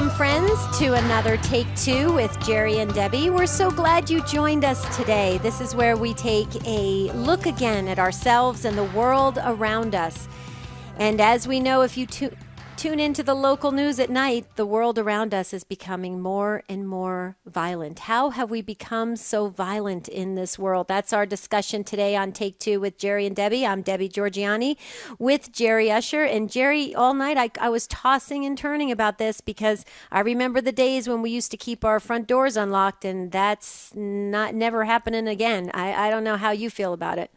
Welcome, friends, to another Take Two with Jerry and Debbie. We're so glad you joined us today. This is where we take a look again at ourselves and the world around us. And as we know, if you tune into the local news at night, the world around us is becoming more and more violent. How have we become so violent in this world? That's our discussion today on Take Two with Jerry and Debbie. I'm Debbie Georgiani with Jerry Usher. And Jerry, all night I was tossing and turning about this because I remember the days when we used to keep our front doors unlocked, and that's never happening again. I don't know how you feel about it.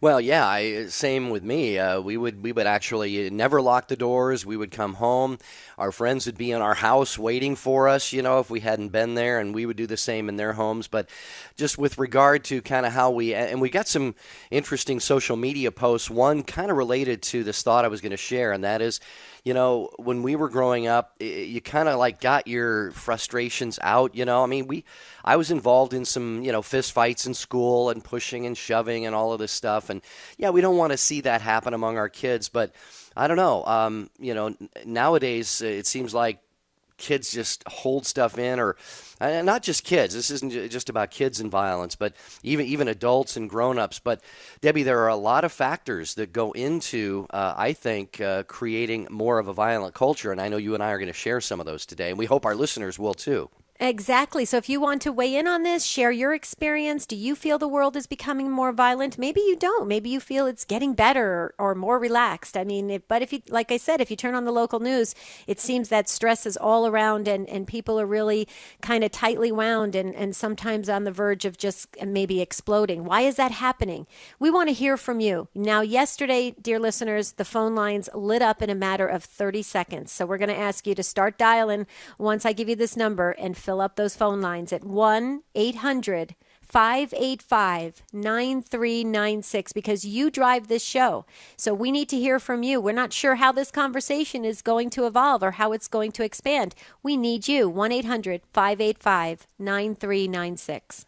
Well, yeah, same with me. We would actually never lock the doors. We would come home. Our friends would be in our house waiting for us, if we hadn't been there, and we would do the same in their homes. But just with regard to kind of how and we got some interesting social media posts, one kind of related to this thought I was going to share, and that is, when we were growing up, you kind of like got your frustrations out, I was involved in some, fist fights in school and pushing and shoving and all of this stuff. And yeah, we don't want to see that happen among our kids, but I don't know. Nowadays it seems like kids just hold stuff in, or not just kids. This isn't just about kids and violence, but even adults and grown-ups. But Debbie, there are a lot of factors that go into, I think, creating more of a violent culture. And I know you and I are going to share some of those today, and we hope our listeners will too. Exactly. So if you want to weigh in on this, share your experience. Do you feel the world is becoming more violent? Maybe you don't. Maybe you feel it's getting better or more relaxed. But if you, like I said, if you turn on the local news, it seems that stress is all around and people are really kind of tightly wound and sometimes on the verge of just maybe exploding. Why is that happening? We want to hear from you. Now, yesterday, dear listeners, the phone lines lit up in a matter of 30 seconds. So we're going to ask you to start dialing once I give you this number and fill up those phone lines at 1-800-585-9396 because you drive this show. So we need to hear from you. We're not sure how this conversation is going to evolve or how it's going to expand. We need you. 1-800-585-9396.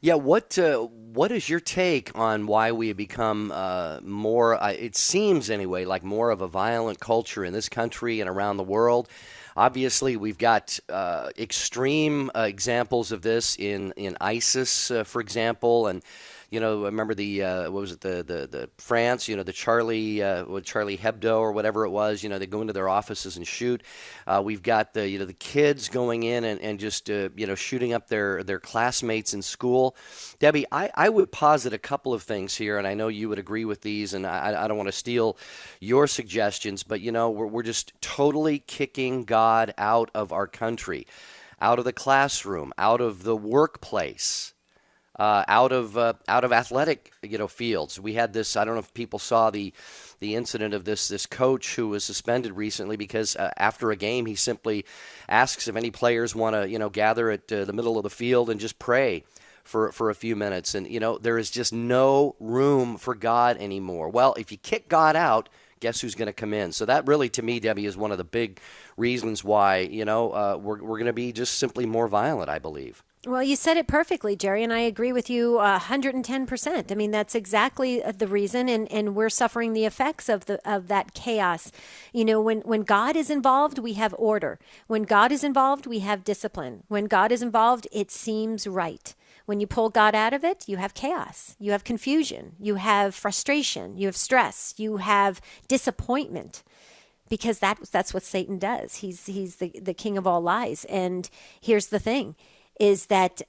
Yeah, what is your take on why we have become more, it seems anyway, like more of a violent culture in this country and around the world? Obviously, we've got extreme examples of this in ISIS, for example, and remember the what was it, the France, the Charlie Hebdo or whatever it was, they go into their offices and shoot. We've got the kids going in and just shooting up their classmates in school. Debbie, I would posit a couple of things here, and I know you would agree with these, and I don't want to steal your suggestions, but we're just totally kicking God out of our country, out of the classroom, out of the workplace. Out of athletic fields. We had this. I don't know if people saw the incident of this coach who was suspended recently because after a game he simply asks if any players want to gather at the middle of the field and just pray for a few minutes. And there is just no room for God anymore. Well, if you kick God out, guess who's going to come in? So that really, to me, Debbie, is one of the big reasons why we're going to be just simply more violent, I believe. Well, you said it perfectly, Jerry, and I agree with you 110%. I mean, that's exactly the reason, and we're suffering the effects of that chaos. When God is involved, we have order. When God is involved, we have discipline. When God is involved, it seems right. When you pull God out of it, you have chaos, you have confusion, you have frustration, you have stress, you have disappointment. Because that's what Satan does. He's the king of all lies. And here's the thing. Is that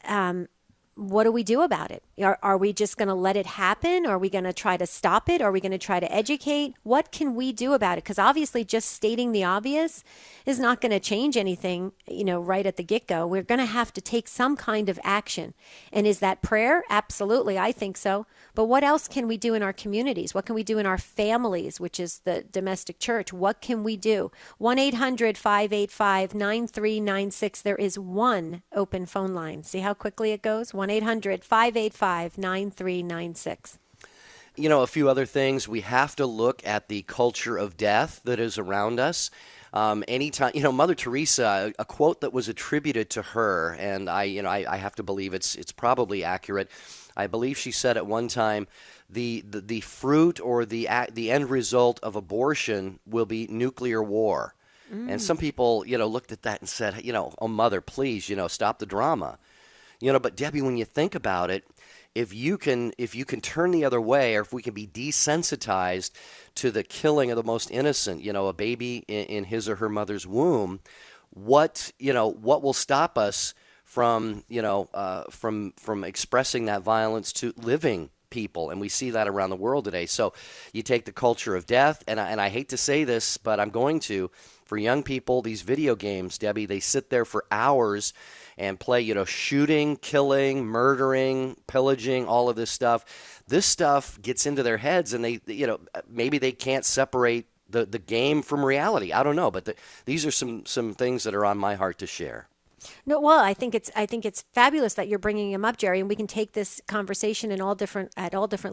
what do we do about it? Are we just going to let it happen? Are we going to try to stop it? Are we going to try to educate? What can we do about it? Because obviously just stating the obvious is not going to change anything, right at the get-go. We're going to have to take some kind of action. And is that prayer? Absolutely, I think so. But what else can we do in our communities? What can we do in our families, which is the domestic church? What can we do? 1-800-585-9396. There is one open phone line. See how quickly it goes? 1-800-585-9396. A few other things. We have to look at the culture of death that is around us. Anytime, Mother Teresa, a quote that was attributed to her, and I have to believe it's probably accurate. I believe she said at one time, the fruit or the end result of abortion will be nuclear war. And some people, looked at that and said, oh, mother, please, stop the drama. But Debbie, when you think about it, if you can turn the other way, or if we can be desensitized to the killing of the most innocent, a baby in his or her mother's womb, what will stop us from expressing that violence to living people? And we see that around the world today. So you take the culture of death, and I hate to say this, but I'm going to. For young people, these video games, Debbie, they sit there for hours and play, shooting, killing, murdering, pillaging, all of this stuff. This stuff gets into their heads, and they, maybe they can't separate the game from reality. I don't know, but these are some things that are on my heart to share. No, well, I think it's fabulous that you're bringing him up, Jerry, and we can take this conversation at all different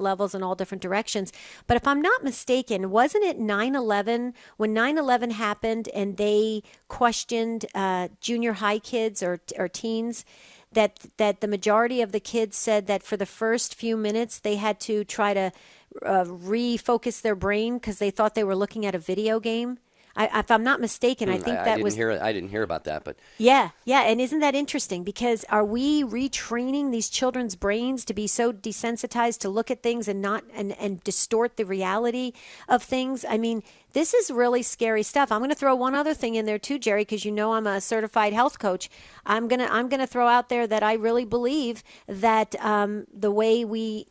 levels and all different directions. But if I'm not mistaken, wasn't it 9/11 when 9/11 happened and they questioned junior high kids or teens? That the majority of the kids said that for the first few minutes they had to try to refocus their brain because they thought they were looking at a video game. If I'm not mistaken, I think I didn't hear about that, but yeah, and isn't that interesting? Because are we retraining these children's brains to be so desensitized to look at things and not and distort the reality of things? I mean, this is really scary stuff. I'm going to throw one other thing in there too, Jerry, because I'm a certified health coach. I'm gonna throw out there that I really believe that the way we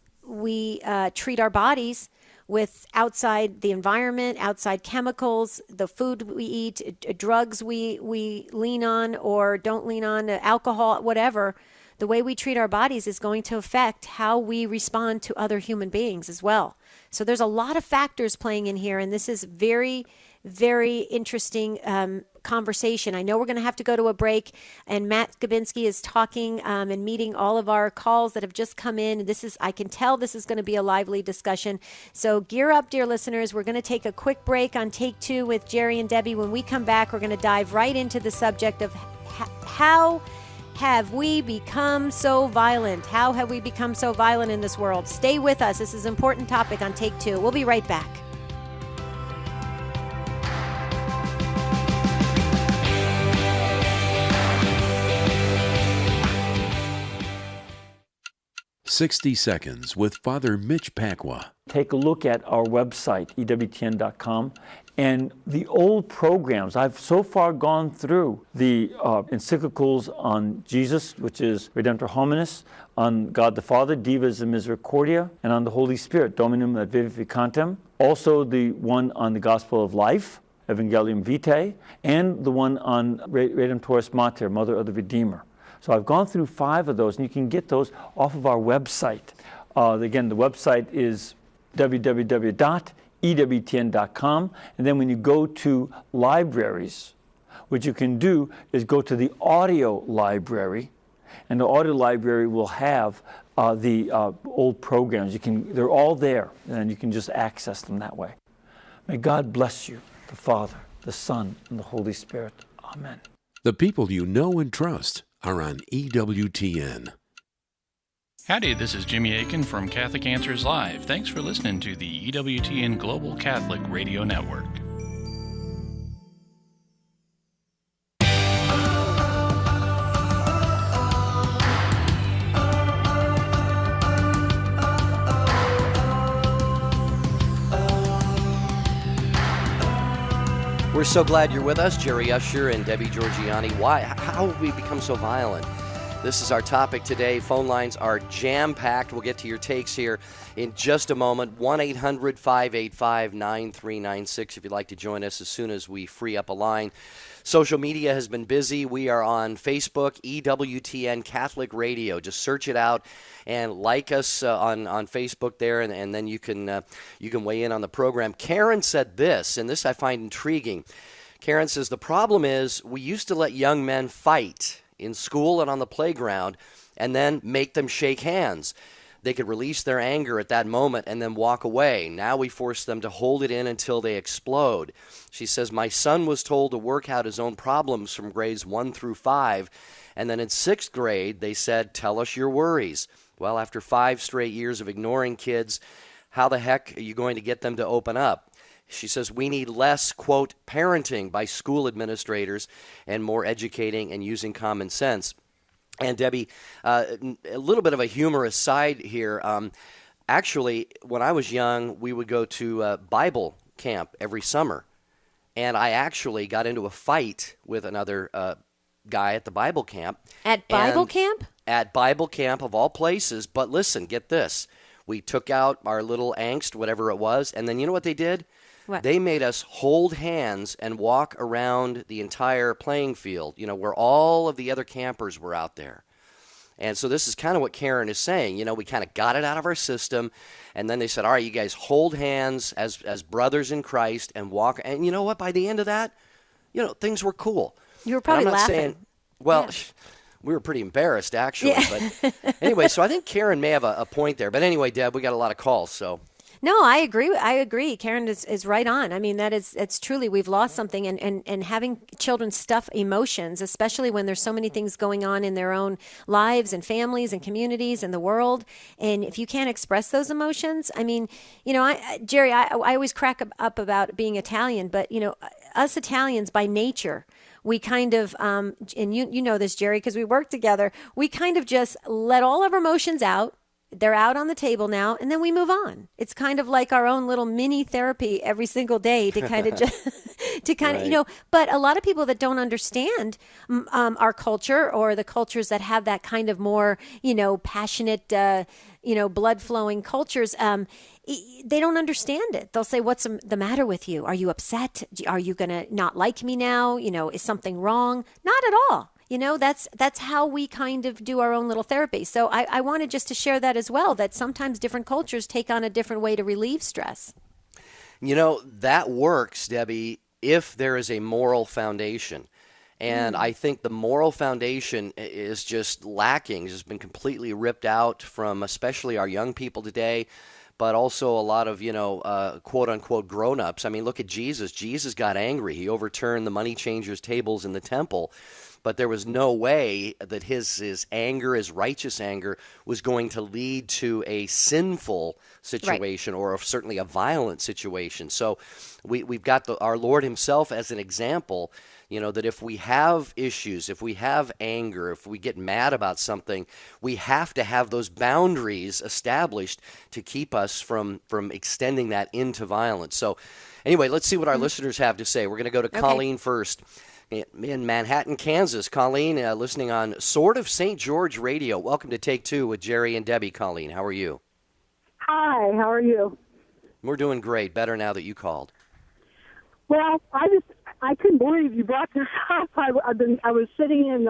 treat our bodies with outside the environment, outside chemicals, the food we eat, drugs we lean on or don't lean on, alcohol, whatever, the way we treat our bodies is going to affect how we respond to other human beings as well. So there's a lot of factors playing in here, and this is very, very interesting conversation. I know we're going to have to go to a break, and Matt Gabinski is talking and meeting all of our calls that have just come in. I can tell this is going to be a lively discussion. So gear up, dear listeners. We're going to take a quick break on Take Two with Jerry and Debbie. When we come back, we're going to dive right into the subject of how have we become so violent? How have we become so violent in this world? Stay with us. This is an important topic on Take Two. We'll be right back. "60 Seconds" with Father Mitch Pacwa. Take a look at our website, EWTN.com, and the old programs. I've so far gone through the encyclicals on Jesus, which is Redemptor Hominis, on God the Father, Divas and Misericordia, and on the Holy Spirit, Dominum et Vivificantem. Also the one on the Gospel of Life, Evangelium Vitae, and the one on Redemptoris Mater, Mother of the Redeemer. So I've gone through 5 of those, and you can get those off of our website. Again, the website is www.ewtn.com. And then when you go to libraries, what you can do is go to the audio library, and the audio library will have the old programs. They're all there, and you can just access them that way. May God bless you, the Father, the Son, and the Holy Spirit. Amen. The people you know and trust are on EWTN. Howdy, this is Jimmy Aiken from Catholic Answers Live. Thanks for listening to the EWTN Global Catholic Radio Network. We're so glad you're with us, Jerry Usher and Debbie Georgianni. How have we become so violent? This is our topic today. Phone lines are jam-packed. We'll get to your takes here in just a moment. 1-800-585-9396 if you'd like to join us as soon as we free up a line. Social media has been busy. We are on Facebook, EWTN Catholic Radio. Just search it out and like us on Facebook there, and then you can weigh in on the program. Karen said this, and this I find intriguing. Karen says, the problem is we used to let young men fight in school and on the playground and then make them shake hands. They could release their anger at that moment and then walk away. Now we force them to hold it in until they explode. She says, my son was told to work out his own problems from grades 1 through 5, and then in 6th grade they said, tell us your worries. Well, after 5 straight years of ignoring kids, how the heck are you going to get them to open up? She says we need less, quote, parenting by school administrators and more educating and using common sense. And Debbie, a little bit of a humorous side here. Actually, when I was young, we would go to Bible camp every summer. And I actually got into a fight with another guy at the Bible camp. At Bible camp? At Bible camp, of all places. But listen, get this. We took out our little angst, whatever it was, and then you know what they did? What? They made us hold hands and walk around the entire playing field, where all of the other campers were out there. And so this is kind of what Karen is saying. We kind of got it out of our system, and then they said, all right, you guys hold hands as brothers in Christ and walk. And you know what? By the end of that, things were cool. You were probably I'm not laughing. saying, well, Yeah. we were pretty embarrassed, actually. Yeah. But anyway, so I think Karen may have a point there. But anyway, Deb, we got a lot of calls, so. No, I agree. Karen is right on. I mean, it's truly, we've lost something, and having children stuff emotions, especially when there's so many things going on in their own lives and families and communities and the world. And if you can't express those emotions, I mean, Jerry, I always crack up about being Italian, but, us Italians by nature, we kind of, and you know this, Jerry, because we work together, we kind of just let all of our emotions out. They're out on the table now, and then we move on. It's kind of like our own little mini therapy every single day to kind of just, Right. but a lot of people that don't understand our culture or the cultures that have that kind of more, passionate, blood flowing cultures, they don't understand it. They'll say, what's the matter with you? Are you upset? Are you going to not like me now? Is something wrong? Not at all. That's how we kind of do our own little therapy. So I wanted just to share that as well, that sometimes different cultures take on a different way to relieve stress. That works, Debbie, if there is a moral foundation. And I think the moral foundation is just lacking. It's been completely ripped out from especially our young people today, but also a lot of, quote-unquote grown-ups. I mean, look at Jesus. Jesus got angry. He overturned the money changers' tables in the temple. But there was no way that his anger, his righteous anger, was going to lead to a sinful situation, right, or certainly a violent situation. So we've got our Lord himself as an example, that if we have issues, if we have anger, if we get mad about something, we have to have those boundaries established to keep us from extending that into violence. So anyway, let's see what our listeners have to say. We're going to go to Colleen first. In Manhattan, Kansas. Colleen, listening on Sword of St. George Radio. Welcome to Take Two with Jerry and Debbie. Colleen, how are you? Hi, how are you? We're doing great. Better now that you called. Well, I couldn't believe you brought this up. I was sitting in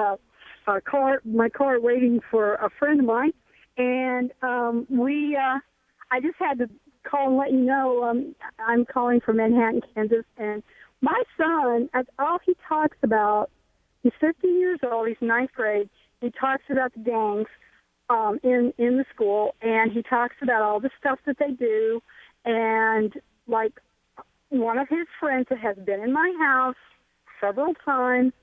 my car waiting for a friend of mine, and I just had to call and let you know I'm calling from Manhattan, Kansas, and my son, that's all he talks about. He's 15 years old. He's ninth grade. He talks about the gangs in the school, and he talks about all the stuff that they do. And like one of his friends that has been in my house several times,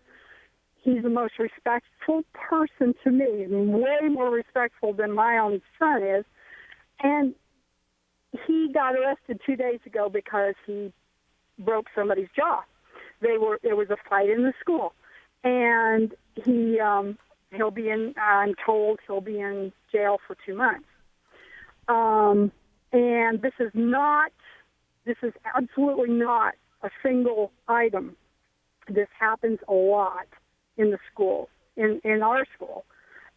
he's the most respectful person to me, way more respectful than my own son is. And he got arrested 2 days ago because he broke somebody's jaw. There was a fight in the school, and he'll be in. I'm told he'll be in jail for 2 months. And this is absolutely not a single item. This happens a lot in the school, in our school.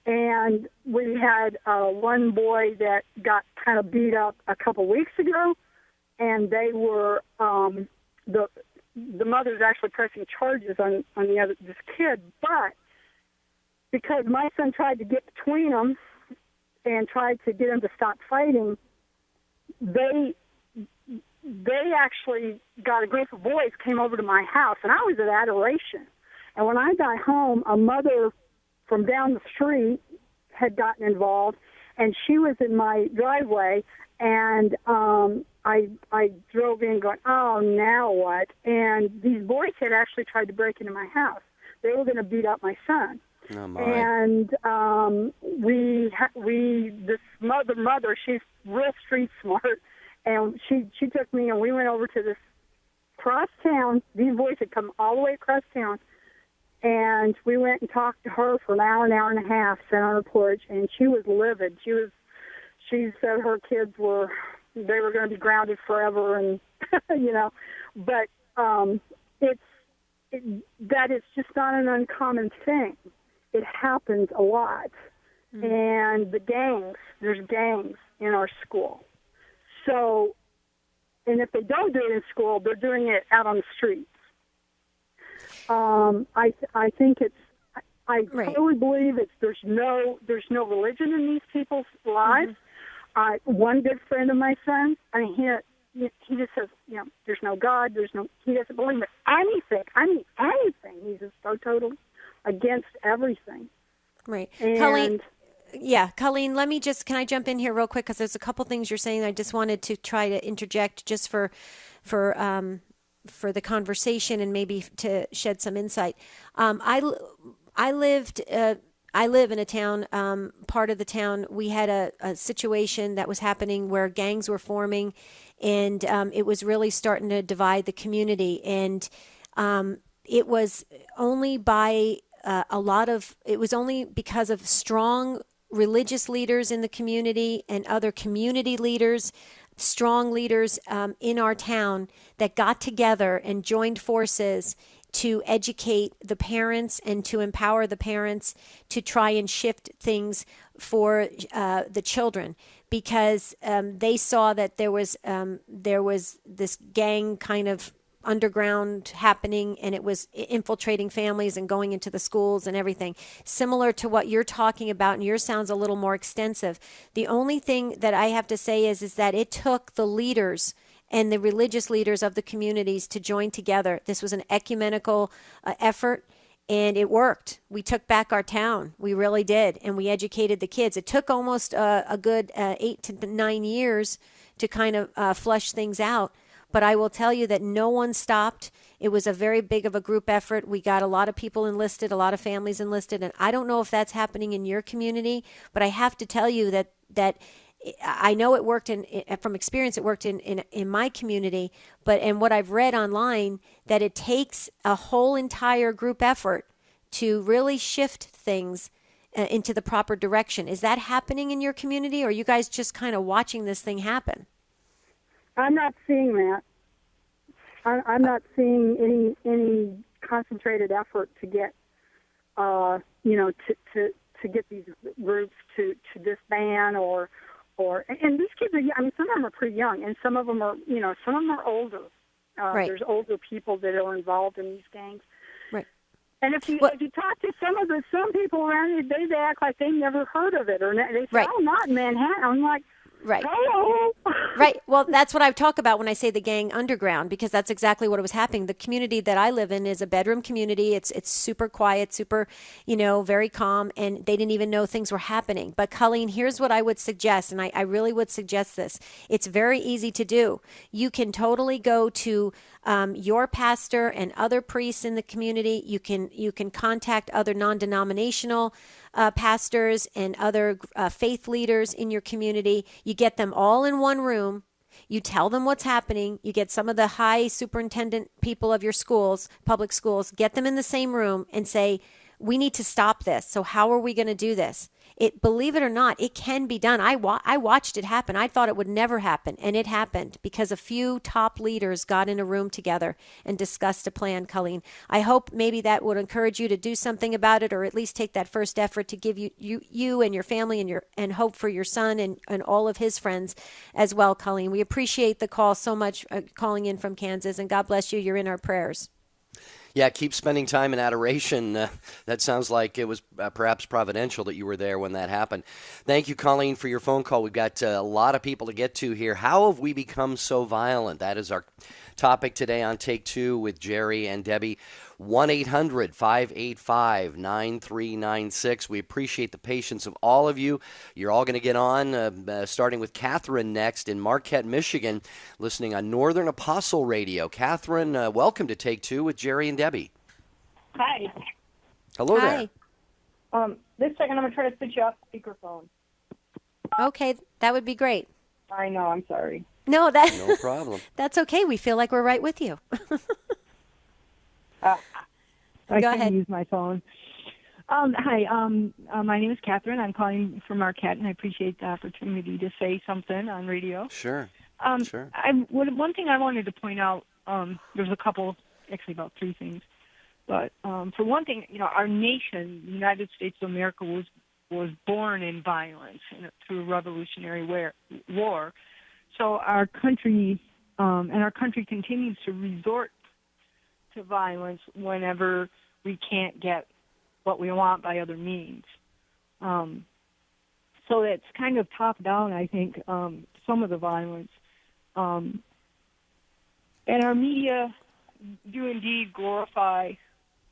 And we had one boy that got kind of beat up a couple weeks ago, and they were the mother's actually pressing charges on this kid, but because my son tried to get between them and tried to get him to stop fighting, they actually got a group of boys came over to my house, and I was at adoration. And when I got home, a mother from down the street had gotten involved, and she was in my driveway, and I drove in going, oh, now what? And these boys had actually tried to break into my house. They were going to beat up my son. Oh, my. And this mother, she's real street smart, and she took me, and we went over to this across town. These boys had come all the way across town. And we went and talked to her for an hour and a half, sat on the porch, and she was livid. She said her kids were going to be grounded forever, and but that is just not an uncommon thing. It happens a lot, and there's gangs in our school. So, and if they don't do it in school, they're doing it out on the streets. I think I totally believe there's no religion in these people's lives. One good friend of my son, he just says, there's no God, he doesn't believe in anything. Anything. He's just so totally against everything. Right. And Colleen, Colleen, can I jump in here real quick? Because there's a couple things you're saying. I just wanted to try to interject just for the conversation and maybe to shed some insight. I live in a town, part of the town, we had a situation that was happening where gangs were forming, and it was really starting to divide the community. And it was only because of strong religious leaders in the community and other community leaders, strong leaders in our town, that got together and joined forces to educate the parents and to empower the parents to try and shift things for the children, because they saw that there was this gang kind of underground happening, and it was infiltrating families and going into the schools and everything. Similar to what you're talking about, and yours sounds a little more extensive. The only thing that I have to say is that it took the leaders and the religious leaders of the communities to join together. This was an ecumenical effort, and it worked. We took back our town. We really did, and we educated the kids. It took almost a good 8 to 9 years to kind of flush things out. But I will tell you that no one stopped. It was a very big of a group effort. We got a lot of people enlisted, a lot of families enlisted. And I don't know if that's happening in your community, but I have to tell you that I know it worked from experience. It worked in my community, and what I've read online, that it takes a whole entire group effort to really shift things into the proper direction. Is that happening in your community, or are you guys just kind of watching this thing happen? I'm not seeing that. I'm not seeing any concentrated effort to get, to get these groups to disband or and these kids are, some of them are pretty young, and some of them are, older. Right. There's older people that are involved in these gangs. Right. And if you talk to some people around here, they act like they never heard of it, or they say, right. "Oh, not in Manhattan." I'm like, right. Hello. Right. Well, that's what I talk about when I say the gang underground, because that's exactly what was happening. The community that I live in is a bedroom community. It's super quiet, super, very calm, and they didn't even know things were happening. But Colleen, here's what I would suggest, and I really would suggest this. It's very easy to do. You can totally go to your pastor and other priests in the community. You can contact other non-denominational pastors and other faith leaders in your community. You get them all in one room. You tell them what's happening. You get some of the high superintendent people of your schools, public schools, get them in the same room and say, we need to stop this. So how are we going to do this? Believe it or not, it can be done. I watched it happen. I thought it would never happen, and it happened because a few top leaders got in a room together and discussed a plan, Colleen. I hope maybe that would encourage you to do something about it, or at least take that first effort to give you and your family and hope for your son and all of his friends as well, Colleen. We appreciate the call so much, calling in from Kansas, and God bless you. You're in our prayers. Yeah, keep spending time in adoration. That sounds like it was perhaps providential that you were there when that happened. Thank you, Colleen, for your phone call. We've got a lot of people to get to here. How have we become so violent? That is our topic today on Take Two with Jerry and Debbie. 1-800-585-9396. We appreciate the patience of all of you. You're all going to get on, starting with Catherine next in Marquette, Michigan, listening on Northern Apostle Radio. Catherine, welcome to Take Two with Jerry and Debbie. Hi. Hello Hi. there. This second I'm going to try to switch you off speakerphone. Okay, that would be great. I know, I'm sorry. No, No problem. that's okay. We feel like we're right with you. I Go can ahead. use my phone. Hi, my name is Catherine. I'm calling from Marquette, and I appreciate the opportunity to say something on radio. Sure. Sure. One thing I wanted to point out, there's a couple, actually about three things. But for one thing, our nation, the United States of America, was born in violence through a Revolutionary War. So our country, and our country continues to resort to violence whenever we can't get what we want by other means. So it's kind of top down, I think, some of the violence. And our media do indeed glorify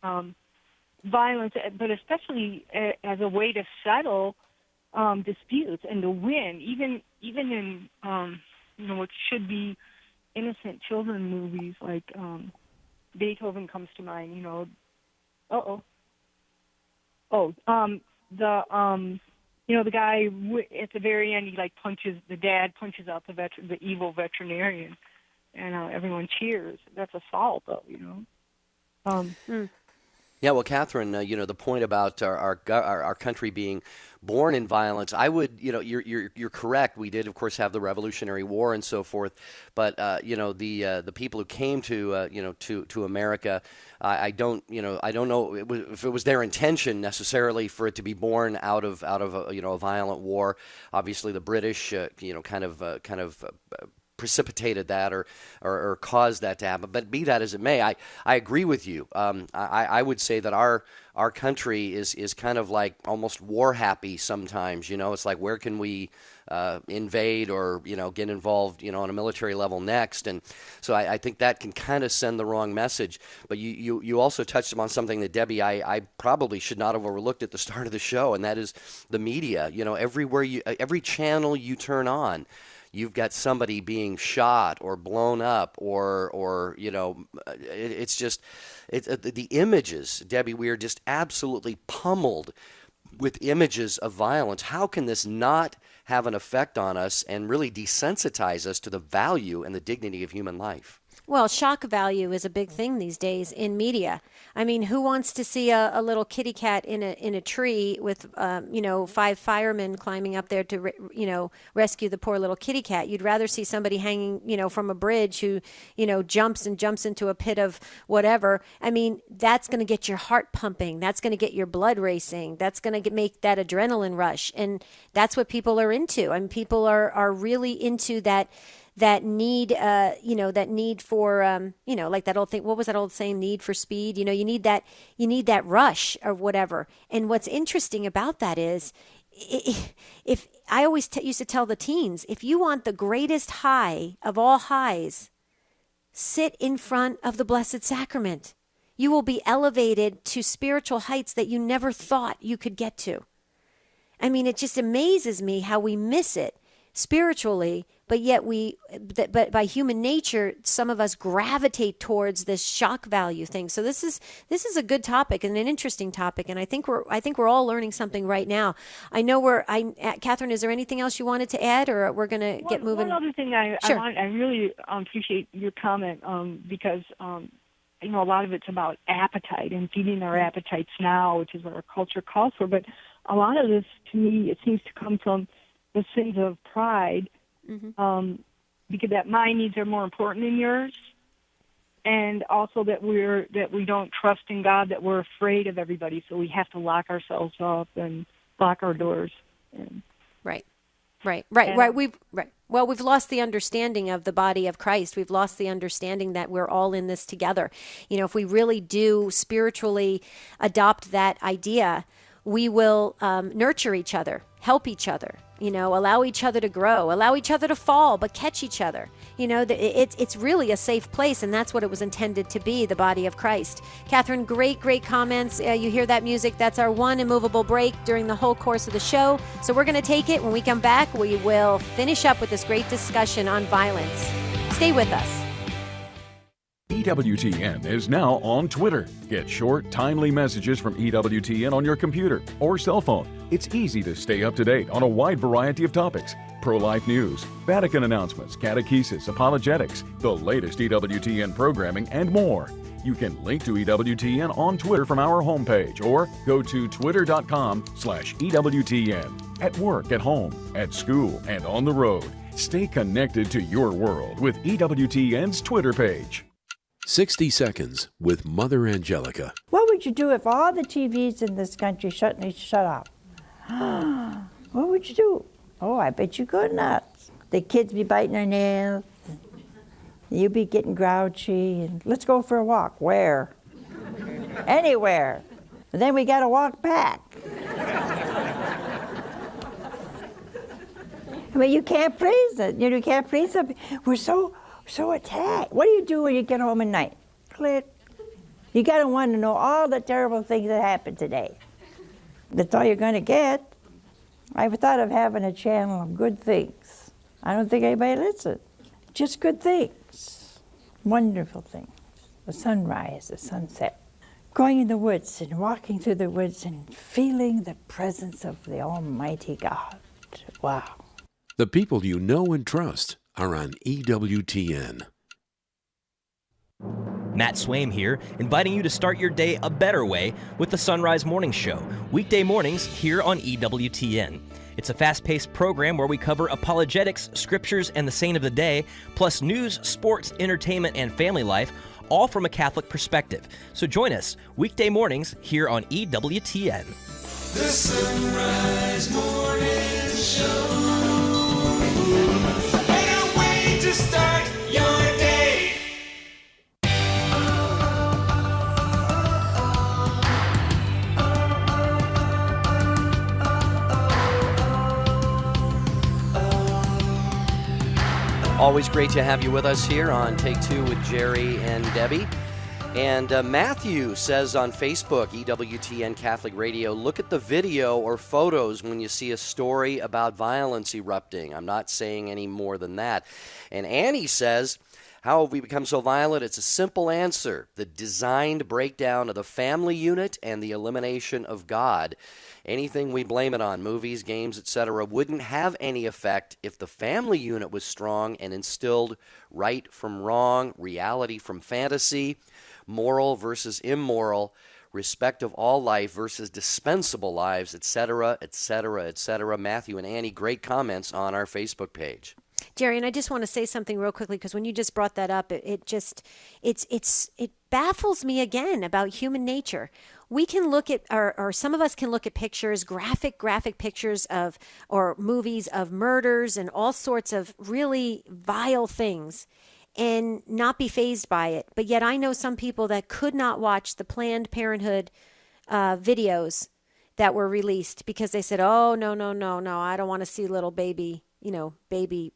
violence, but especially as a way to settle disputes and to win, even in what should be innocent children movies like Beethoven comes to mind. The guy at the very end, the dad punches out the evil veterinarian, and everyone cheers. That's assault, though. Yeah, well, Catherine, the point about our country being born in violence, I would, you're correct. We did, of course, have the Revolutionary War and so forth, but the people who came to America, I don't know if it was their intention necessarily for it to be born out of a violent war. Obviously, the British, kind of precipitated that or caused that to happen. But be that as it may, I agree with you. I would say that our country is kind of like almost war happy sometimes. It's like, where can we invade or get involved on a military level next? And so I think that can kind of send the wrong message. But you also touched upon something that, Debbie, I probably should not have overlooked at the start of the show, and that is the media. Everywhere every channel you turn on, you've got somebody being shot or blown up or it's just the images, Debbie, we are just absolutely pummeled with images of violence. How can this not have an effect on us and really desensitize us to the value and the dignity of human life? Well, shock value is a big thing these days in media. I mean, who wants to see a little kitty cat in a tree with 5 firemen climbing up there to rescue the poor little kitty cat? You'd rather see somebody hanging from a bridge who jumps into a pit of whatever. I mean, that's going to get your heart pumping. That's going to get your blood racing. That's going to make that adrenaline rush, and that's what people are into. I mean, people are really into that need, that need for, like that old thing. What was that old saying? Need for speed. You need that rush or whatever. And what's interesting about that is, if I always used to tell the teens, if you want the greatest high of all highs, sit in front of the Blessed Sacrament. You will be elevated to spiritual heights that you never thought you could get to. I mean, it just amazes me how we miss it spiritually, but yet but by human nature, some of us gravitate towards this shock value thing. So this is a good topic and an interesting topic, and I think we're all learning something right now. I know Catherine, is there anything else you wanted to add, or we're going to get moving? One other thing I really appreciate your comment because a lot of it's about appetite and feeding our appetites now, which is what our culture calls for. But a lot of this, to me, it seems to come from the sins of pride, because that my needs are more important than yours, and also that we don't trust in God, that we're afraid of everybody, so we have to lock ourselves up and lock our doors. Right. Well, we've lost the understanding of the body of Christ. We've lost the understanding that we're all in this together. If we really do spiritually adopt that idea, we will nurture each other, help each other, allow each other to grow, allow each other to fall, but catch each other. It's really a safe place, and that's what it was intended to be, the body of Christ. Catherine, great comments. You hear that music? That's our one immovable break during the whole course of the show. So we're going to take it. When we come back, we will finish up with this great discussion on violence. Stay with us. EWTN is now on Twitter. Get short, timely messages from EWTN on your computer or cell phone. It's easy to stay up to date on a wide variety of topics. Pro-life news, Vatican announcements, catechesis, apologetics, the latest EWTN programming, and more. You can link to EWTN on Twitter from our homepage or go to twitter.com/EWTN. At work, at home, at school, and on the road. Stay connected to your world with EWTN's Twitter page. 60 Seconds with Mother Angelica. What would you do if all the TVs in this country suddenly shut off? What would you do? Oh, I bet you go nuts. The kids be biting their nails. You be getting grouchy. And let's go for a walk. Where? Anywhere. And then we got to walk back. I mean, you can't please it. You can't please them. We're so attacked. What do you do when you get home at night? Click. You got to want to know all the terrible things that happened today. That's all you're going to get. I thought of having a channel of good things. I don't think anybody listens. Just good things. Wonderful things. The sunrise, the sunset. Going in the woods and walking through the woods and feeling the presence of the Almighty God. Wow. The people you know and trust are on EWTN. Matt Swaim here, inviting you to start your day a better way with the Sunrise Morning Show, weekday mornings here on EWTN. It's a fast-paced program where we cover apologetics, scriptures, and the saint of the day, plus news, sports, entertainment, and family life, all from a Catholic perspective. So join us weekday mornings here on EWTN. The Sunrise Morning Show. Better way to start your day. Always great to have you with us here on Take Two with Jerry and Debbie. And Matthew says on Facebook, EWTN Catholic Radio, look at the video or photos when you see a story about violence erupting. I'm not saying any more than that. And Annie says, how have we become so violent? It's a simple answer. The designed breakdown of the family unit and the elimination of God. Anything we blame it on, movies, games, etc., wouldn't have any effect if the family unit was strong and instilled right from wrong, reality from fantasy, moral versus immoral, respect of all life versus dispensable lives, etc., etc., etc. Matthew and Annie, great comments on our Facebook page. Jerry, and I just want to say something real quickly, because when you just brought that up, it baffles me again about human nature. We can look at, or some of us can look at pictures, graphic pictures of, or movies of murders and all sorts of really vile things, and not be fazed by it. But yet I know some people that could not watch the Planned Parenthood videos that were released because they said, oh, no, I don't want to see little baby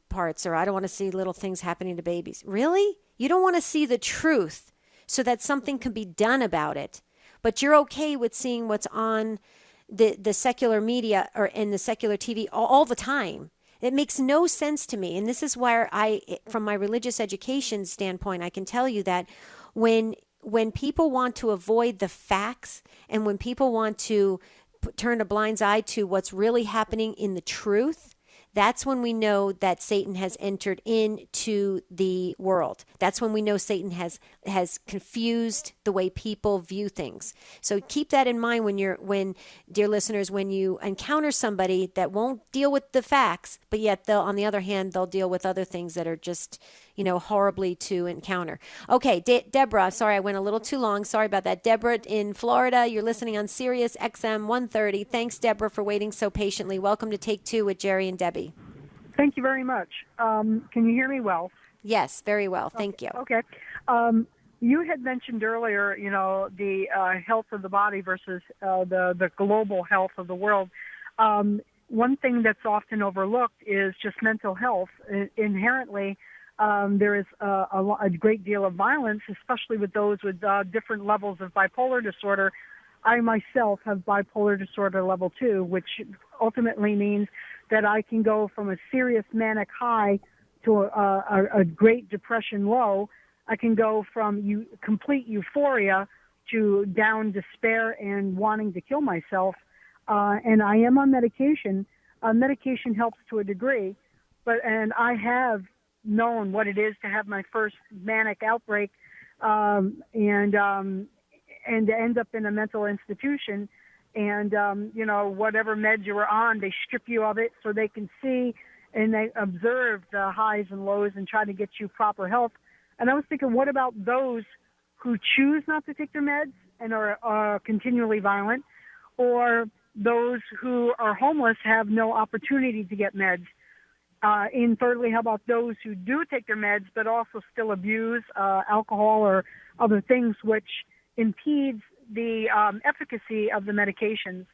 parts, or I don't want to see little things happening to babies. Really? You don't want to see the truth so that something can be done about it, but you're okay with seeing what's on the secular media or in the secular TV all the time. It makes no sense to me. And this is where from my religious education standpoint, I can tell you that when people want to avoid the facts and when people want to turn a blind eye to what's really happening in the truth, that's when we know that Satan has entered into the world. That's when we know Satan has confused the way people view things. So keep that in mind when dear listeners, when you encounter somebody that won't deal with the facts, but yet on the other hand, they'll deal with other things that are just, horribly to encounter. Okay, Deborah, sorry, I went a little too long. Sorry about that. Deborah in Florida, you're listening on Sirius XM 130. Thanks, Deborah, for waiting so patiently. Welcome to Take Two with Jerry and Debbie. Thank you very much. Can you hear me well? Yes, very well. Thank you. Okay. You had mentioned earlier, the health of the body versus the global health of the world. One thing that's often overlooked is just mental health. Inherently, there is a great deal of violence, especially with those with different levels of bipolar disorder. I myself have bipolar disorder level 2, which ultimately means that I can go from a serious manic high to a great depression low I can go from complete euphoria to down despair and wanting to kill myself. And I am on medication. Medication helps to a degree, and I have known what it is to have my first manic outbreak, and to end up in a mental institution. And whatever meds you were on, they strip you of it so they can see and they observe the highs and lows and try to get you proper help. And I was thinking, what about those who choose not to take their meds and are continually violent, or those who are homeless have no opportunity to get meds? And thirdly, how about those who do take their meds but also still abuse alcohol or other things, which impedes the efficacy of the medications?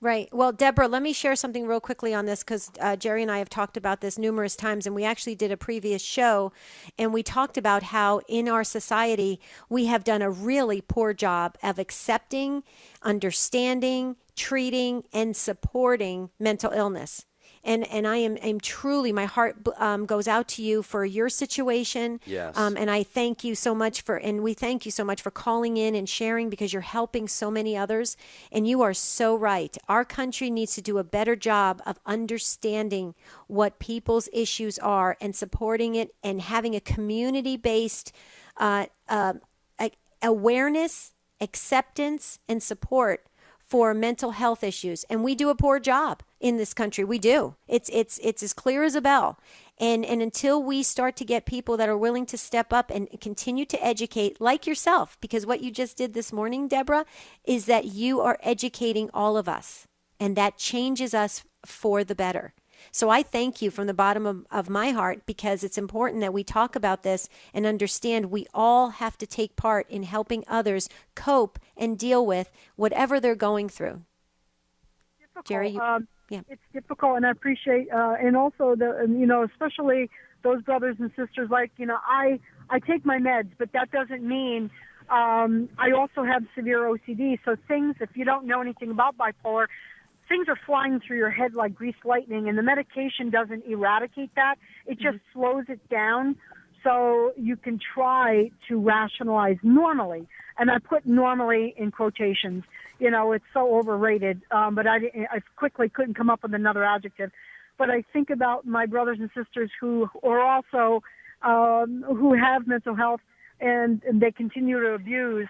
Right. Well, Deborah, let me share something real quickly on this, because Jerry and I have talked about this numerous times, and we actually did a previous show, and we talked about how in our society we have done a really poor job of accepting, understanding, treating, and supporting mental illness. And I am truly, my heart goes out to you for your situation. Yes. And I thank you so much we thank you so much for calling in and sharing, because you're helping so many others. And you are so right. Our country needs to do a better job of understanding what people's issues are and supporting it, and having a community-based awareness, acceptance, and support for mental health issues. And we do a poor job in this country. We do. It's as clear as a bell. And until we start to get people that are willing to step up and continue to educate, like yourself, because what you just did this morning, Deborah, is that you are educating all of us, and that changes us for the better. So I thank you from the bottom of my heart, because it's important that we talk about this and understand we all have to take part in helping others cope and deal with whatever they're going through. Difficult. Jerry, yeah. It's difficult, and I appreciate, and also especially those brothers and sisters. Like, I take my meds, but that doesn't mean I also have severe OCD. So things, if you don't know anything about bipolar, things are flying through your head like greased lightning, and the medication doesn't eradicate that. It just slows it down, so you can try to rationalize normally. And I put normally in quotations. It's so overrated, but I quickly couldn't come up with another adjective. But I think about my brothers and sisters who are also who have mental health, and they continue to abuse.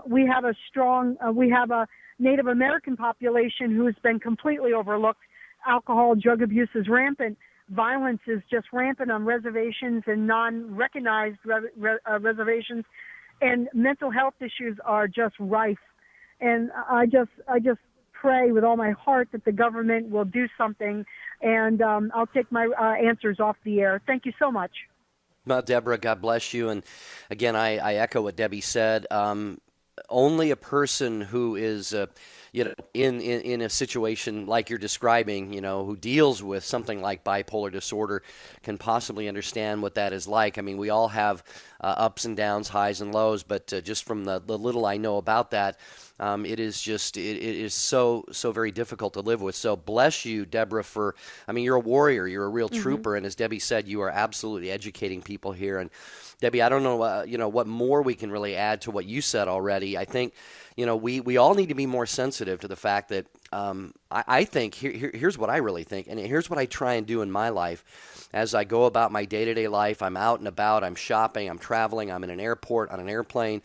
We have a Native American population who's been completely overlooked. Alcohol, drug abuse is rampant. Violence is just rampant on reservations and non-recognized reservations, and mental health issues are just rife. And I just pray with all my heart that the government will do something. And I'll take my answers off the air. Thank you so much. Well, Deborah, God bless you. And again, I echo what Debbie said. Only a person who is, in a situation like you're describing, who deals with something like bipolar disorder, can possibly understand what that is like. I mean, we all have ups and downs, highs and lows, but just from the little I know about that, it is so very difficult to live with. So bless you, Deborah, you're a warrior, you're a real trooper, and as Debbie said, you are absolutely educating people here. And Debbie, I don't know, what more we can really add to what you said already. I think, we all need to be more sensitive to the fact that I think, here's what I really think, and here's what I try and do in my life. As I go about my day-to-day life, I'm out and about, I'm shopping, I'm traveling, I'm in an airport, on an airplane.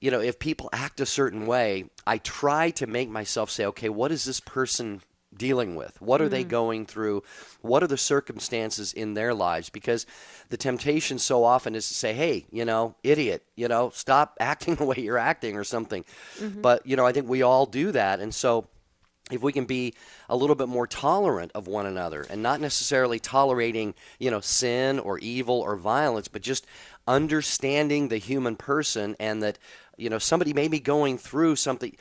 If people act a certain way, I try to make myself say, okay, what is this person dealing with? What are they going through? What are the circumstances in their lives? Because the temptation so often is to say, hey, idiot, stop acting the way you're acting or something. But, I think we all do that. And so if we can be a little bit more tolerant of one another and not necessarily tolerating, sin or evil or violence, but just understanding the human person, and that, somebody may be going through something.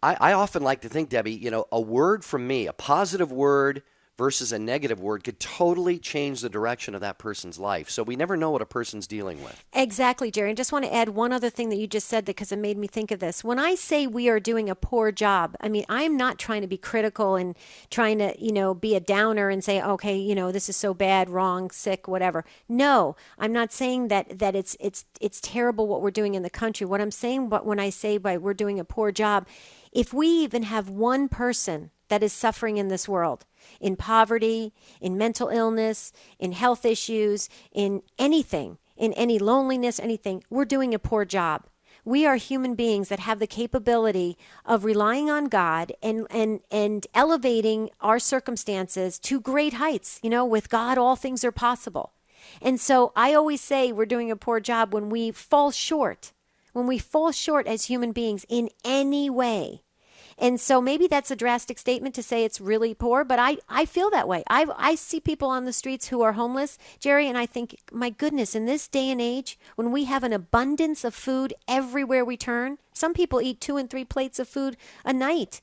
I often like to think, Debbie, a word from me, a positive word versus a negative word could totally change the direction of that person's life. So we never know what a person's dealing with. Exactly, Jerry. And just want to add one other thing that you just said because it made me think of this. When I say we are doing a poor job, I mean, I'm not trying to be critical and trying to, be a downer and say, okay, this is so bad, wrong, sick, whatever. No, I'm not saying that it's terrible what we're doing in the country. What I'm saying, when I say by we're doing a poor job, if we even have one person that is suffering in this world, in poverty, in mental illness, in health issues, in anything, in any loneliness, anything, we're doing a poor job. We are human beings that have the capability of relying on God and elevating our circumstances to great heights. With God, all things are possible. And so I always say we're doing a poor job when we fall short as human beings in any way. And so maybe that's a drastic statement to say it's really poor, but I feel that way. I see people on the streets who are homeless, Jerry, and I think, my goodness, in this day and age, when we have an abundance of food everywhere we turn, some people eat 2 and 3 plates of food a night.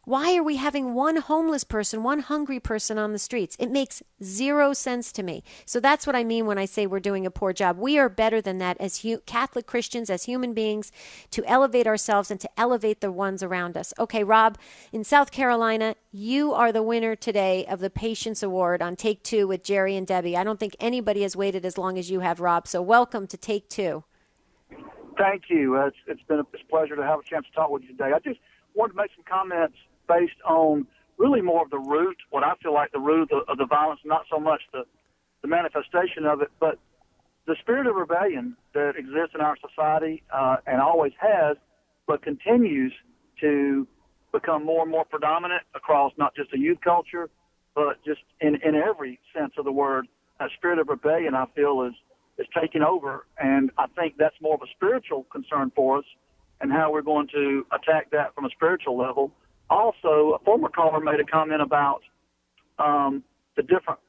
Why are we having one homeless person, one hungry person on the streets? It makes zero sense to me. So that's what I mean when I say we're doing a poor job. We are better than that as Catholic Christians, as human beings, to elevate ourselves and to elevate the ones around us. Okay, Rob, in South Carolina, you are the winner today of the Patience Award on Take Two with Jerry and Debbie. I don't think anybody has waited as long as you have, Rob. So welcome to Take Two. Thank you. It's been a pleasure to have a chance to talk with you today. I just wanted to make some comments based on really more of the root, what I feel like the root of the violence, not so much the manifestation of it, but the spirit of rebellion that exists in our society and always has, but continues to become more and more predominant across not just the youth culture, but just in every sense of the word. That spirit of rebellion, I feel, is taking over, and I think that's more of a spiritual concern for us and how we're going to attack that from a spiritual level. Also, a former caller made a comment about the different,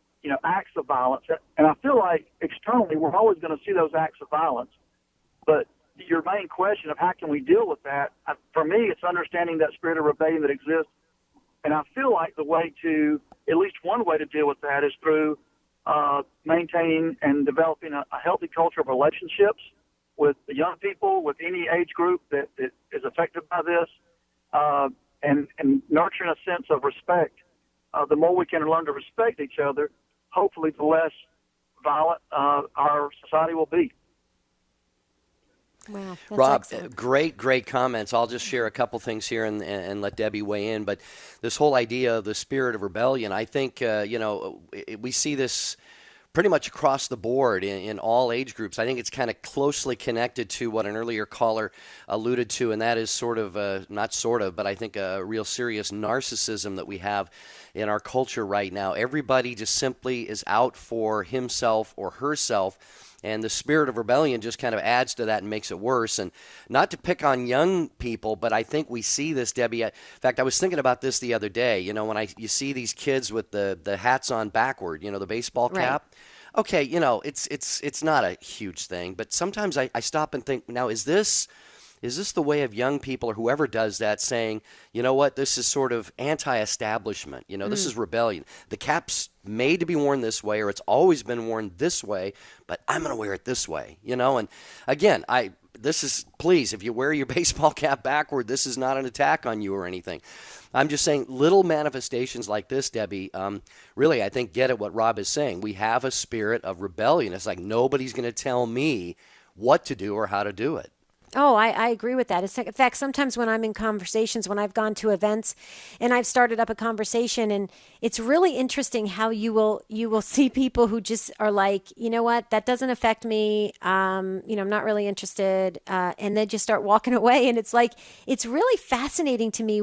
acts of violence, and I feel like externally we're always going to see those acts of violence. But your main question of how can we deal with that, for me, it's understanding that spirit of rebellion that exists, and I feel like at least one way to deal with that is through maintaining and developing a healthy culture of relationships with the young people, with any age group that is affected by this. And nurturing a sense of respect. The more we can learn to respect each other, hopefully the less violent our society will be. Wow, that's Rob, excellent. great comments. I'll just share a couple things here and let Debbie weigh in. But this whole idea of the spirit of rebellion, I think, we see this pretty much across the board in all age groups. I think it's kind of closely connected to what an earlier caller alluded to, and that is but I think a real serious narcissism that we have in our culture right now. Everybody just simply is out for himself or herself, and the spirit of rebellion just kind of adds to that and makes it worse. And not to pick on young people, but I think we see this, Debbie. In fact, I was thinking about this the other day. When you see these kids with the hats on backward, the baseball cap. Right. Okay, it's not a huge thing, but sometimes I stop and think, now, is this the way of young people or whoever does that saying, you know what, this is sort of anti-establishment, this is rebellion. The cap's made to be worn this way, or it's always been worn this way, but I'm going to wear it this way, and again, please, if you wear your baseball cap backward, this is not an attack on you or anything. I'm just saying little manifestations like this, Debbie, really, I think, get at what Rob is saying. We have a spirit of rebellion. It's like nobody's going to tell me what to do or how to do it. Oh, I agree with that. In fact, sometimes when I'm in conversations, when I've gone to events and I've started up a conversation, and it's really interesting how you will see people who just are like, you know what, that doesn't affect me. I'm not really interested. And they just start walking away. And it's like, it's really fascinating to me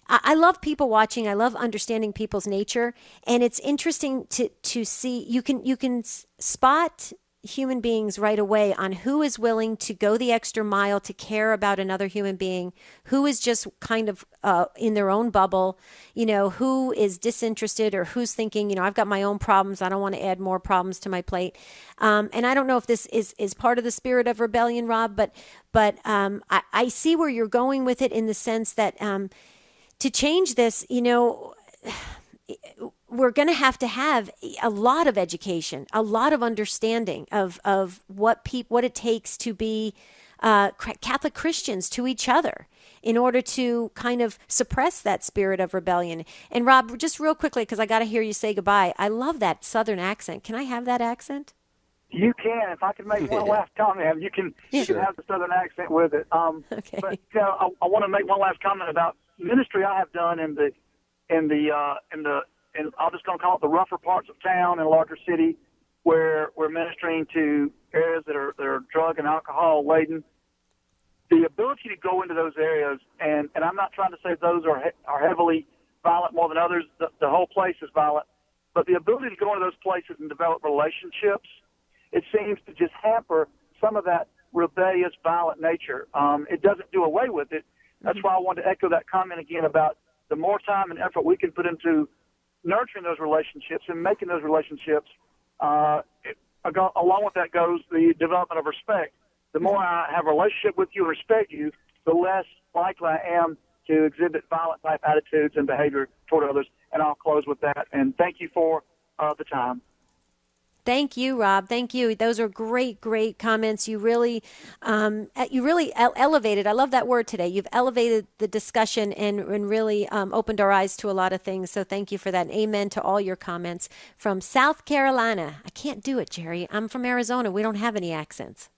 I love people watching. I love understanding people's nature. And it's interesting to see, you can spot human beings right away on who is willing to go the extra mile to care about another human being, who is just kind of in their own bubble, who is disinterested, or who's thinking, I've got my own problems. I don't want to add more problems to my plate. And I don't know if this is part of the spirit of rebellion, Rob, but I see where you're going with it in the sense that to change this, we're going to have a lot of education, a lot of understanding of what it takes to be Catholic Christians to each other in order to kind of suppress that spirit of rebellion. And Rob, just real quickly, because I got to hear you say goodbye. I love that Southern accent. Can I have that accent? You can. If I could make one last comment, you can have the Southern accent with it. Okay. But I want to make one last comment about ministry I have done in I'm just going to call it the rougher parts of town and larger city, where we're ministering to areas that are drug and alcohol laden. The ability to go into those areas, and I'm not trying to say those are heavily violent more than others. The whole place is violent, but the ability to go into those places and develop relationships, it seems to just hamper some of that rebellious, violent nature. It doesn't do away with it. That's why I wanted to echo that comment again about the more time and effort we can put into nurturing those relationships and making those relationships. Along with that goes the development of respect. The more I have a relationship with you and respect you, the less likely I am to exhibit violent type attitudes and behavior toward others. And I'll close with that. And thank you for the time. Thank you, Rob. Thank you. Those are great, great comments. You really elevated. I love that word today. You've elevated the discussion and really opened our eyes to a lot of things. So thank you for that. And amen to all your comments from South Carolina. I can't do it, Jerry. I'm from Arizona. We don't have any accents.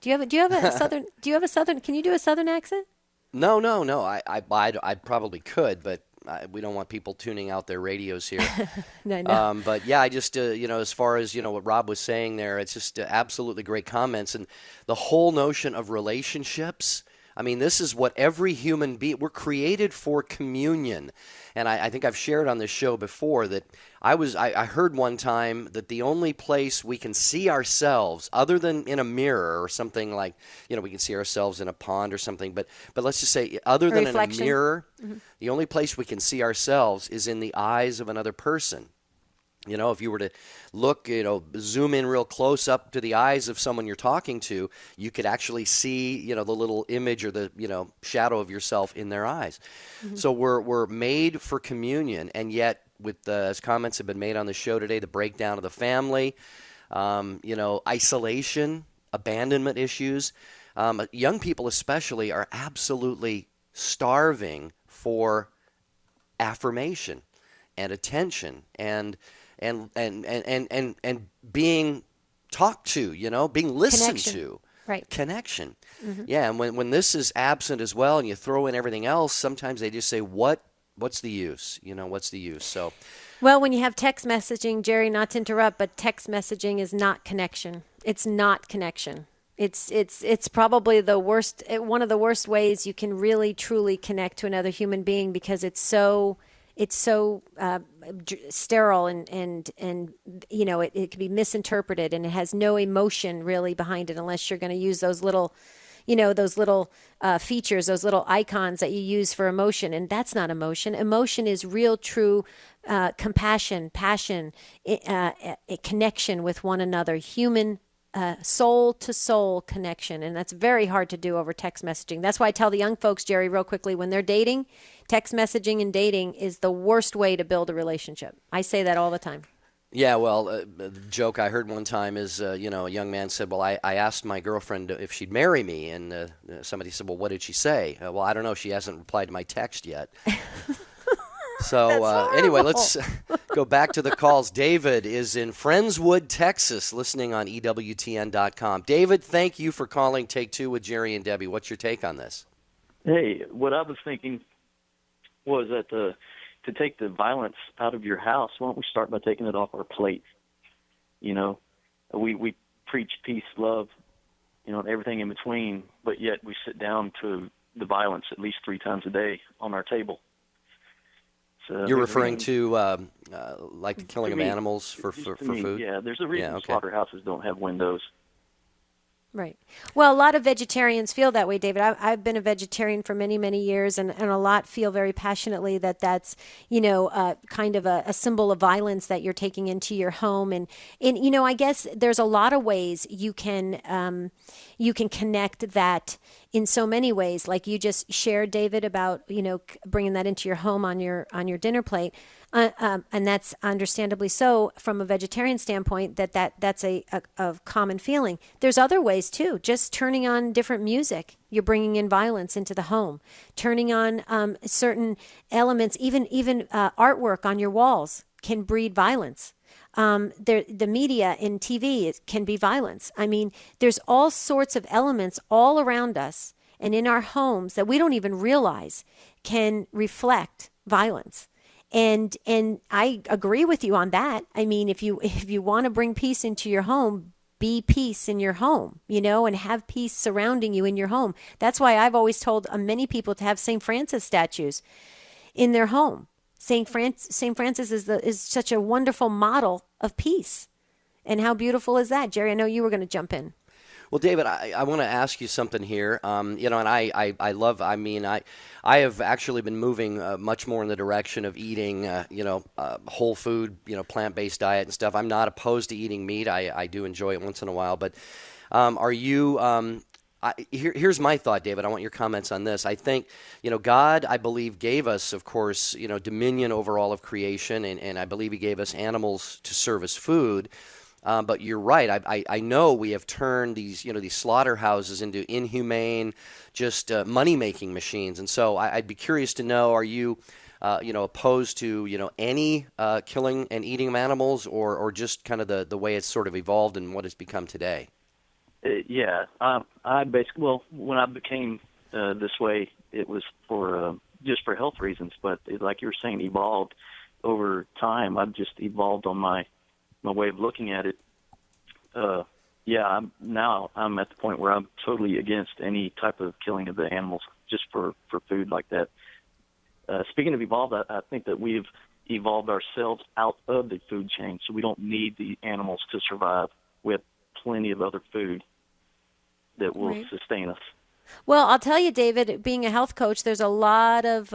Do you have a southern? Do you have a southern? Can you do a southern accent? No. I probably could, but we don't want people tuning out their radios here. No. But yeah, I just, as far as, what Rob was saying there, it's just absolutely great comments. And the whole notion of relationships, I mean, this is what every human being, we're created for communion. And I think I've shared on this show before that I heard one time that the only place we can see ourselves, other than in a mirror or something like, we can see ourselves in a pond or something, but let's just say other than in a mirror, the only place we can see ourselves is in the eyes of another person. If you were to look, zoom in real close up to the eyes of someone you're talking to, you could actually see, the little image or the, shadow of yourself in their eyes. Mm-hmm. So we're made for communion, and yet with as comments have been made on the show today, the breakdown of the family, isolation, abandonment issues, young people especially are absolutely starving for affirmation and attention and being talked to, being listened to. Right. Connection. Mm-hmm. Yeah, and when this is absent as well and you throw in everything else, sometimes they just say, what's the use? What's the use? So, well, when you have text messaging, Jerry, not to interrupt, but text messaging is not connection. It's not connection. It's probably the worst, one of the worst ways you can really truly connect to another human being, because it's so sterile and it can be misinterpreted, and it has no emotion really behind it, unless you're going to use those little features, those little icons that you use for emotion. And that's not emotion. Emotion is real, true compassion, passion, a connection with one another, human soul-to-soul connection, and that's very hard to do over text messaging. That's why I tell the young folks, Jerry, real quickly, when they're dating, text messaging and dating is the worst way to build a relationship. I say that all the time. Yeah, well, the joke I heard one time is, a young man said, well, I asked my girlfriend if she'd marry me, and somebody said, well, what did she say? Well, I don't know. She hasn't replied to my text yet. So anyway, let's go back to the calls. David is in Friendswood, Texas, listening on EWTN.com. David, thank you for calling Take Two with Jerry and Debbie. What's your take on this? Hey, what I was thinking was that to take the violence out of your house, why don't we start by taking it off our plate? We preach peace, love, and everything in between, but yet we sit down to the violence at least 3 times a day on our table. So you're referring to like the killing of animals for food? Yeah, there's a reason slaughterhouses don't have windows. Right. Well, a lot of vegetarians feel that way, David. I've been a vegetarian for many, many years, and a lot feel very passionately that that's, kind of a symbol of violence that you're taking into your home. And I guess there's a lot of ways you can connect that in so many ways. Like you just shared, David, about, bringing that into your home on your dinner plate. And that's understandably so from a vegetarian standpoint, that's a common feeling. There's other ways too. Just turning on different music, you're bringing in violence into the home. Turning on certain elements, even artwork on your walls can breed violence. The media in TV can be violence. I mean, there's all sorts of elements all around us and in our homes that we don't even realize can reflect violence. And I agree with you on that. I mean, if you want to bring peace into your home, be peace in your home, and have peace surrounding you in your home. That's why I've always told many people to have St. Francis statues in their home. St. Francis is such a wonderful model of peace. And how beautiful is that? Jerry, I know you were going to jump in. Well, David, I want to ask you something here. And I have actually been moving much more in the direction of eating, whole food, plant-based diet and stuff. I'm not opposed to eating meat. I do enjoy it once in a while. But are you? Here's my thought, David. I want your comments on this. I think, God, I believe, gave us, of course, dominion over all of creation, and I believe He gave us animals to serve as food. But you're right. I know we have turned these slaughterhouses into inhumane, just money-making machines. And so I'd be curious to know: are you, opposed to any killing and eating of animals, or just kind of the way it's sort of evolved and what it's become today? Yeah, I basically when I became this way, it was for just for health reasons. But like you were saying, evolved over time. I've just evolved on my way of looking at it. I'm at the point where I'm totally against any type of killing of the animals just for food like that. Speaking of evolved, I think that we've evolved ourselves out of the food chain, so we don't need the animals to survive. We have plenty of other food that will sustain us. Well, I'll tell you, David, being a health coach, there's a lot of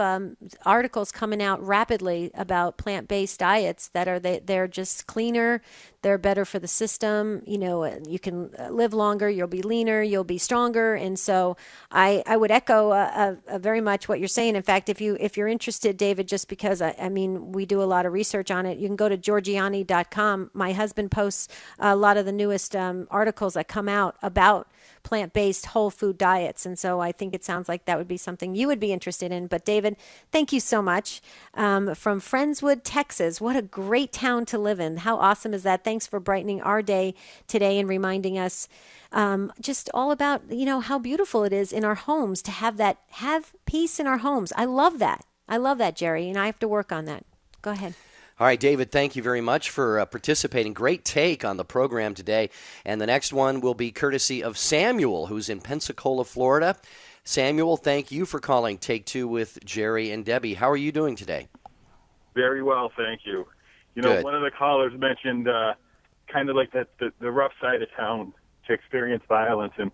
articles coming out rapidly about plant-based diets that they're just cleaner, they're better for the system. You can live longer, you'll be leaner, you'll be stronger, and so I would echo very much what you're saying. In fact, if you're interested, David, just because we do a lot of research on it, you can go to Georgiani.com. My husband posts a lot of the newest articles that come out about plant-based whole food diets. And so I think it sounds like that would be something you would be interested in. But David, thank you so much. From Friendswood, Texas. What a great town to live in. How awesome is that? Thanks for brightening our day today and reminding us just all about, how beautiful it is in our homes to have peace in our homes. I love that. I love that, Jerry. And I have to work on that. Go ahead. All right, David, thank you very much for participating. Great take on the program today. And the next one will be courtesy of Samuel, who's in Pensacola, Florida. Samuel, thank you for calling Take Two with Jerry and Debbie. How are you doing today? Very well, thank you. Good. One of the callers mentioned kind of like the rough side of town to experience violence. And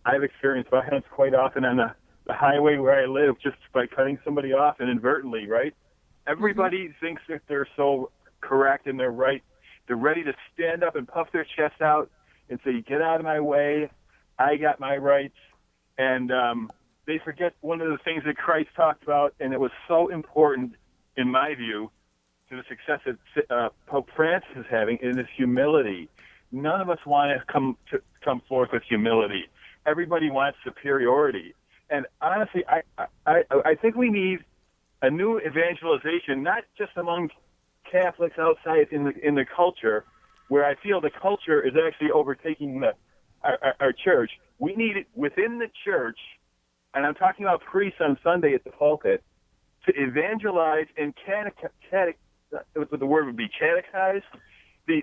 I've experienced violence quite often on the highway where I live just by cutting somebody off inadvertently, right? Everybody thinks that they're so correct and they're right. They're ready to stand up and puff their chest out and say, get out of my way. I got my rights. And they forget one of the things that Christ talked about, and it was so important, in my view, to the success that Pope Francis is having, is this humility. None of us want to come forth with humility. Everybody wants superiority. And honestly, I think we need a new evangelization, not just among Catholics outside in the culture, where I feel the culture is actually overtaking our church. We need it within the church, and I'm talking about priests on Sunday at the pulpit, to evangelize and the word would be catechize the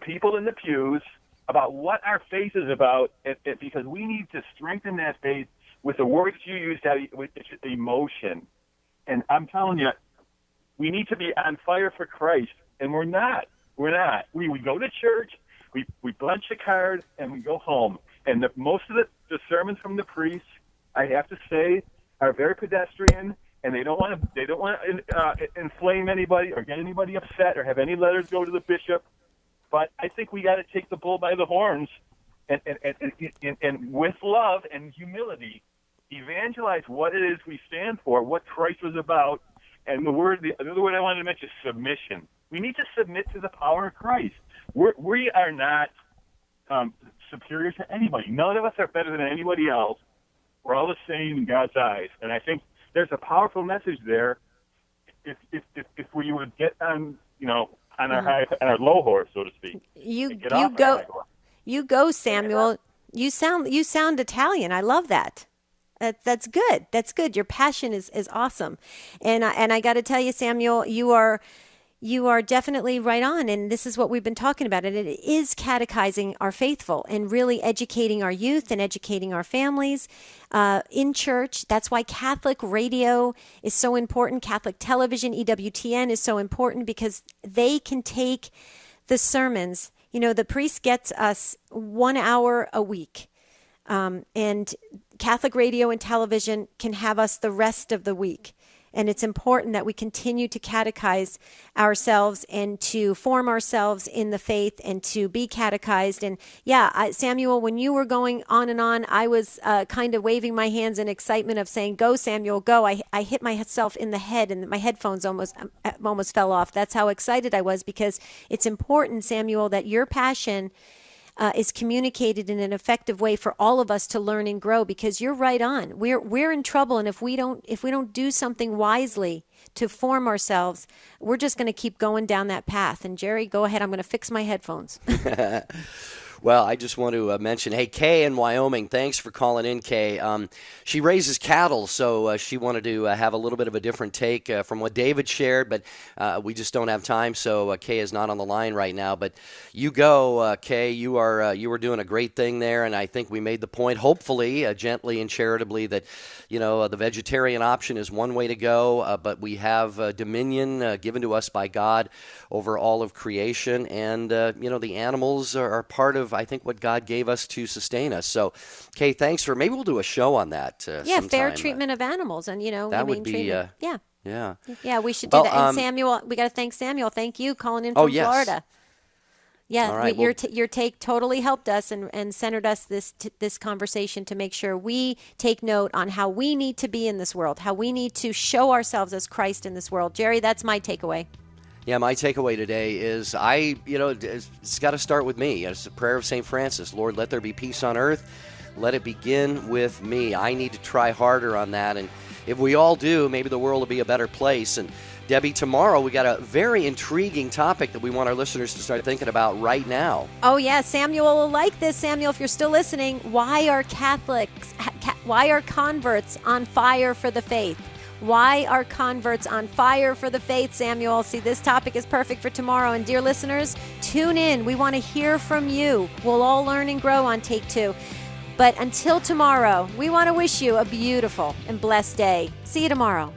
people in the pews about what our faith is about, because we need to strengthen that faith with the words you used, with emotion. And I'm telling you, we need to be on fire for Christ, and we're not. We're not. We go to church, we punch a card, and we go home. And most of the sermons from the priests, I have to say, are very pedestrian, and they don't want to inflame anybody or get anybody upset or have any letters go to the bishop. But I think we got to take the bull by the horns and with love and humility, evangelize what it is we stand for, what Christ was about. And the other word I wanted to mention is submission. We need to submit to the power of Christ. We are not superior to anybody. None of us are better than anybody else. We're all the same in God's eyes. And I think there's a powerful message there if we would get on, on our low horse, so to speak. You go, Samuel. You sound Italian. I love that. That's good. That's good. Your passion is awesome. And I got to tell you, Samuel, you are definitely right on. And this is what we've been talking about. And it is catechizing our faithful and really educating our youth and educating our families in church. That's why Catholic radio is so important. Catholic television, EWTN, is so important because they can take the sermons. The priest gets us 1 hour a week. And Catholic radio and television can have us the rest of the week. And it's important that we continue to catechize ourselves and to form ourselves in the faith and to be catechized. And Samuel, when you were going on and on, I was kind of waving my hands in excitement of saying, go, Samuel, go. I hit myself in the head and my headphones almost fell off. That's how excited I was, because it's important, Samuel, that your passion is communicated in an effective way for all of us to learn and grow, because you're right on. We're in trouble, and if we don't do something wisely to form ourselves, we're just going to keep going down that path. And Jerry, go ahead. I'm going to fix my headphones. Well, I just want to mention, hey, Kay in Wyoming, thanks for calling in, Kay. She raises cattle, so she wanted to have a little bit of a different take from what David shared, but we just don't have time, so Kay is not on the line right now. But you go, Kay. You were doing a great thing there, and I think we made the point, hopefully, gently and charitably, that the vegetarian option is one way to go, but we have dominion given to us by God over all of creation, and the animals are part of, I think, what God gave us to sustain us. So, Kay, thanks maybe we'll do a show on that. Sometime. Fair treatment of animals, and that would be yeah, we should do that. And Samuel, we got to thank Samuel. Thank you, calling in from Florida. Yeah, right, your take totally helped us and centered us this conversation to make sure we take note on how we need to be in this world, how we need to show ourselves as Christ in this world. Jerry, that's my takeaway. Yeah, my takeaway today is it's got to start with me. It's a prayer of St. Francis. Lord, let there be peace on earth. Let it begin with me. I need to try harder on that. And if we all do, maybe the world will be a better place. And Debbie, tomorrow we got a very intriguing topic that we want our listeners to start thinking about right now. Oh, yeah. Samuel will like this. Samuel, if you're still listening, why are converts on fire for the faith? Why are converts on fire for the faith, Samuel? See, this topic is perfect for tomorrow. And dear listeners, tune in. We want to hear from you. We'll all learn and grow on Take Two. But until tomorrow, we want to wish you a beautiful and blessed day. See you tomorrow.